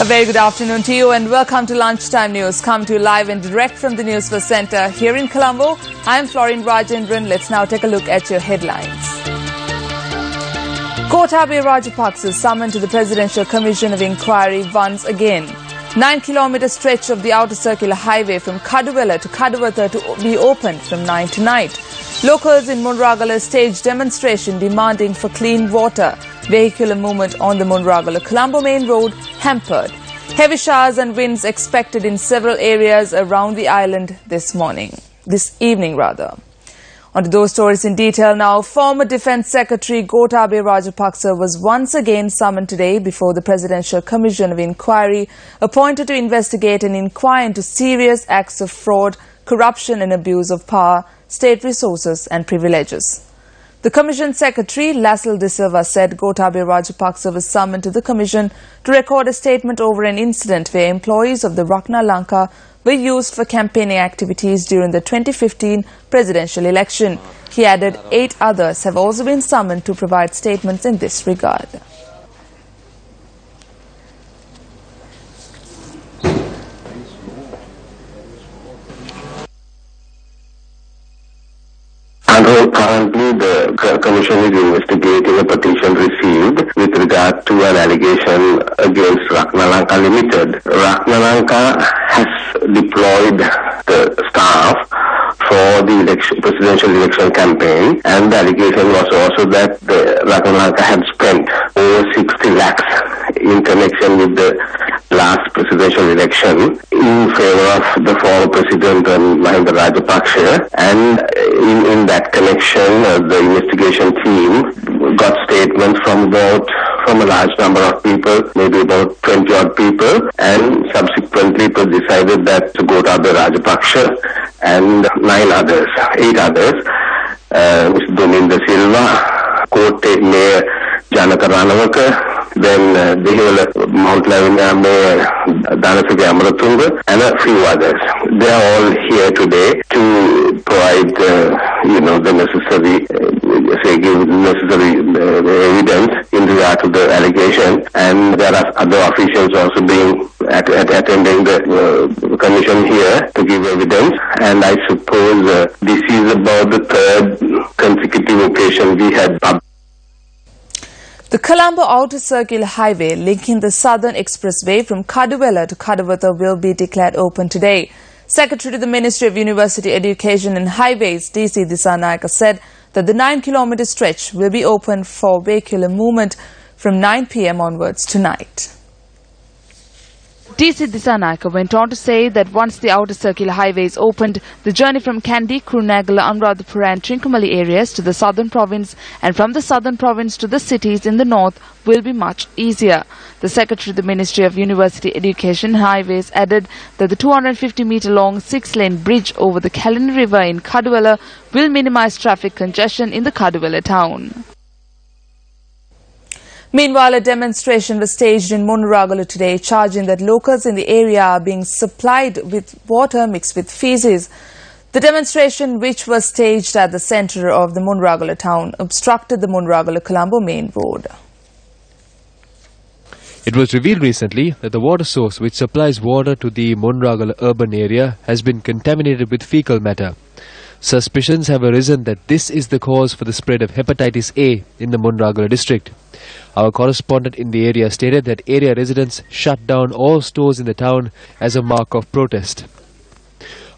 A very good afternoon to you and welcome to Lunchtime News. Come to you live and direct from the Newsfirst Centre here in Colombo. I'm Florine Rajendran. Let's now take a look at your headlines. Gotabaya Rajapaksa is summoned to the Presidential Commission of Inquiry once again. 9-kilometre stretch of the outer circular highway from Kaduvela to Kadawatha to be opened from 9 tonight. Locals in Munragala staged demonstration demanding for clean water. Vehicular movement on the Munragala-Colombo main road hampered. Heavy showers and winds expected in several areas around the island this evening. On to those stories in detail now. Former Defence Secretary Gotabaya Rajapaksa was once again summoned today before the Presidential Commission of Inquiry appointed to investigate and inquire into serious acts of fraud, corruption and abuse of power, state resources and privileges. The Commission Secretary, Lassel De Silva, said Gotabaya Rajapaksa was summoned to the Commission to record a statement over an incident where employees of the Lanka were used for campaigning activities during the 2015 presidential election. He added 8 others have also been summoned to provide statements in this regard. Currently, the Commission is investigating a petition received with regard to an allegation against Lanka Limited. Lanka has deployed the staff for the presidential election campaign, and the allegation was also that Lanka had spent over 60 lakhs in connection with the last presidential election in favor of the former president Mahinda Rajapaksa, and in that connection the investigation team got statements from a large number of people, maybe about 20 odd people, and subsequently it was decided that Gotabaya Rajapaksa and 8 others, Mr. Dominda Silva, Kotte Mayor Janaka Ranawaka, then Mount Lavinia Mayor Dhanasige Amaratunga, and a few others. They are all here today to provide the necessary evidence in regard to the allegation, and there are other officials also being attending the commission here to give evidence, and I suppose this is about the 3rd consecutive occasion we had published. The Colombo Outer Circular Highway linking the Southern Expressway from Kaduvela to Kadawatha will be declared open today. Secretary to the Ministry of University Education and Highways, DC Dissanayake, said that the 9-kilometre stretch will be open for vehicular movement from 9 p.m. onwards tonight. DC Dissanayake went on to say that once the outer circular highway is opened, the journey from Kandy, Kurunegala, Anuradhapura and Trincomalee areas to the southern province and from the southern province to the cities in the north will be much easier. The Secretary of the Ministry of University Education and Highways added that the 250-metre-long 6-lane bridge over the Kalini River in Kaduvela will minimise traffic congestion in the Kaduvela town. Meanwhile, a demonstration was staged in Munragala today, charging that locals in the area are being supplied with water mixed with feces. The demonstration, which was staged at the centre of the Munragala town, obstructed the Munragala-Colombo main road. It was revealed recently that the water source which supplies water to the Munragala urban area has been contaminated with fecal matter. Suspicions have arisen that this is the cause for the spread of hepatitis A in the Munragala district. Our correspondent in the area stated that area residents shut down all stores in the town as a mark of protest.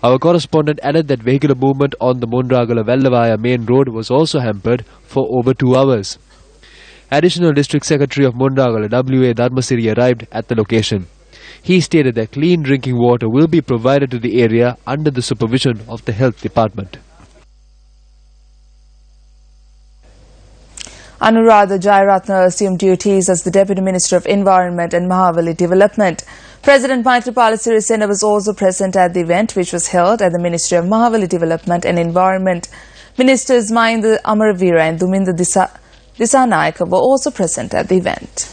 Our correspondent added that vehicular movement on the Munragala-Vellavaya main road was also hampered for over 2 hours. Additional District Secretary of Munragala, W.A. Dharmasiri, arrived at the location. He stated that clean drinking water will be provided to the area under the supervision of the Health Department. Anuradha Jayaratna assumed duties as the Deputy Minister of Environment and Mahavali Development. President Maithripala Sirisena was also present at the event, which was held at the Ministry of Mahavali Development and Environment. Ministers Mahinda Amaravira and Dominda Dissanayake were also present at the event.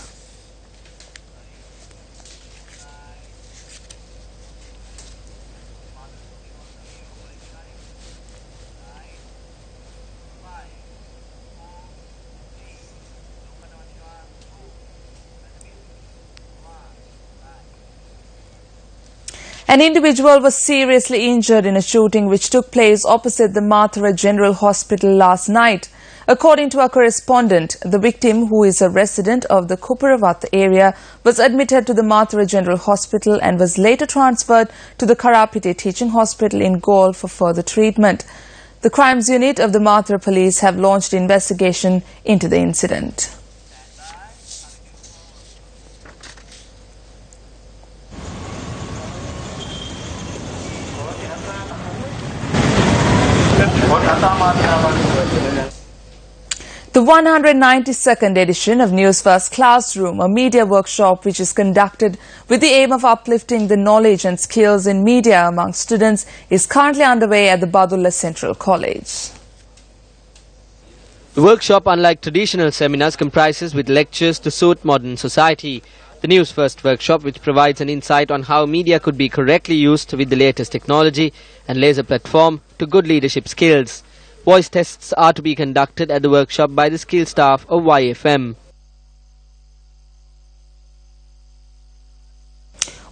An individual was seriously injured in a shooting which took place opposite the Mathura General Hospital last night. According to our correspondent, the victim, who is a resident of the Kuparavat area, was admitted to the Mathura General Hospital and was later transferred to the Karapite Teaching Hospital in Galle for further treatment. The crimes unit of the Mathura police have launched investigation into the incident. The 192nd edition of Newsfirst Classroom, a media workshop which is conducted with the aim of uplifting the knowledge and skills in media among students, is currently underway at the Badulla Central College. The workshop, unlike traditional seminars, comprises with lectures to suit modern society. The Newsfirst workshop, which provides an insight on how media could be correctly used with the latest technology and lays a platform to good leadership skills. Voice tests are to be conducted at the workshop by the skilled staff of YFM.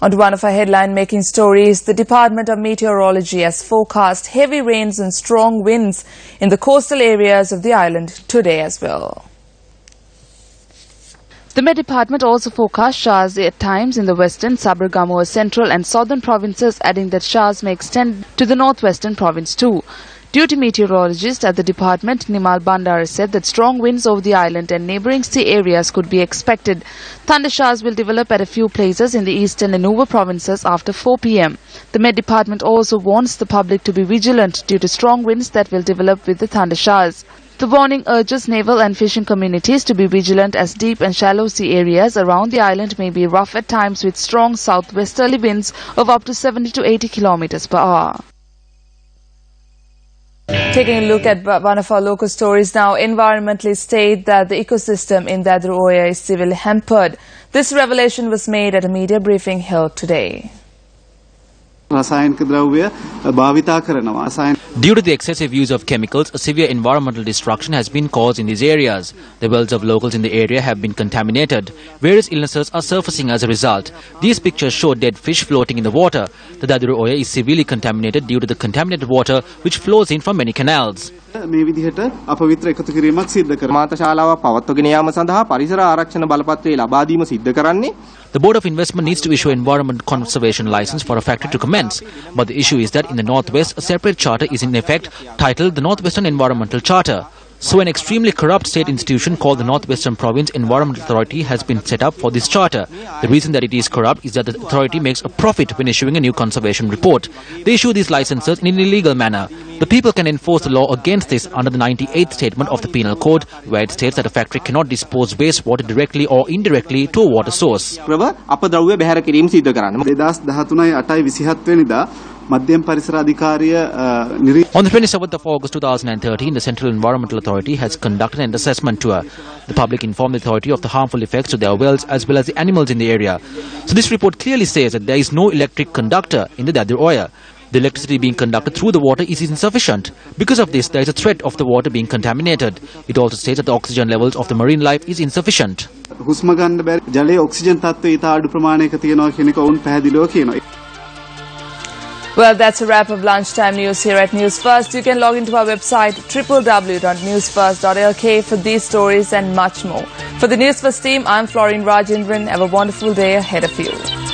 On to one of our headline-making stories, the Department of Meteorology has forecast heavy rains and strong winds in the coastal areas of the island today as well. The Met Department also forecast showers at times in the western, Sabargamuwa central and southern provinces, adding that showers may extend to the northwestern province too. Duty meteorologist at the department, Nimal Bandara, said that strong winds over the island and neighbouring sea areas could be expected. Thunder showers will develop at a few places in the eastern and Nuwa provinces after 4 p.m. The Met Department also warns the public to be vigilant due to strong winds that will develop with the thunder showers. The warning urges naval and fishing communities to be vigilant as deep and shallow sea areas around the island may be rough at times with strong southwesterly winds of up to 70 to 80 kilometers per hour. Taking a look at one of our local stories now, environmentalists state that the ecosystem in Dadru Oya is severely hampered. This revelation was made at a media briefing held today. Due to the excessive use of chemicals, a severe environmental destruction has been caused in these areas. The wells of locals in the area have been contaminated. Various illnesses are surfacing as a result. These pictures show dead fish floating in the water. The Dadru Oya is severely contaminated due to the contaminated water which flows in from many canals. The Board of Investment needs to issue an environment conservation license for a factory to commence. But the issue is that in the Northwest, a separate charter is in effect titled the Northwestern Environmental Charter. So an extremely corrupt state institution called the Northwestern Province Environmental Authority has been set up for this charter. The reason that it is corrupt is that the authority makes a profit when issuing a new conservation report. They issue these licenses in an illegal manner. The people can enforce the law against this under the 98th statement of the Penal Code, where it states that a factory cannot dispose wastewater directly or indirectly to a water source. On the 27th of August 2013, the Central Environmental Authority has conducted an assessment tour. The public informed the authority of the harmful effects to their wells as well as the animals in the area. So this report clearly says that there is no electric conductor in the Dadru Oya. The electricity being conducted through the water is insufficient. Because of this, there is a threat of the water being contaminated. It also states that the oxygen levels of the marine life is insufficient. Well, that's a wrap of lunchtime news here at News First. You can log into our website www.newsfirst.lk for these stories and much more. For the News First team, I'm Florine Rajendran. Have a wonderful day ahead of you.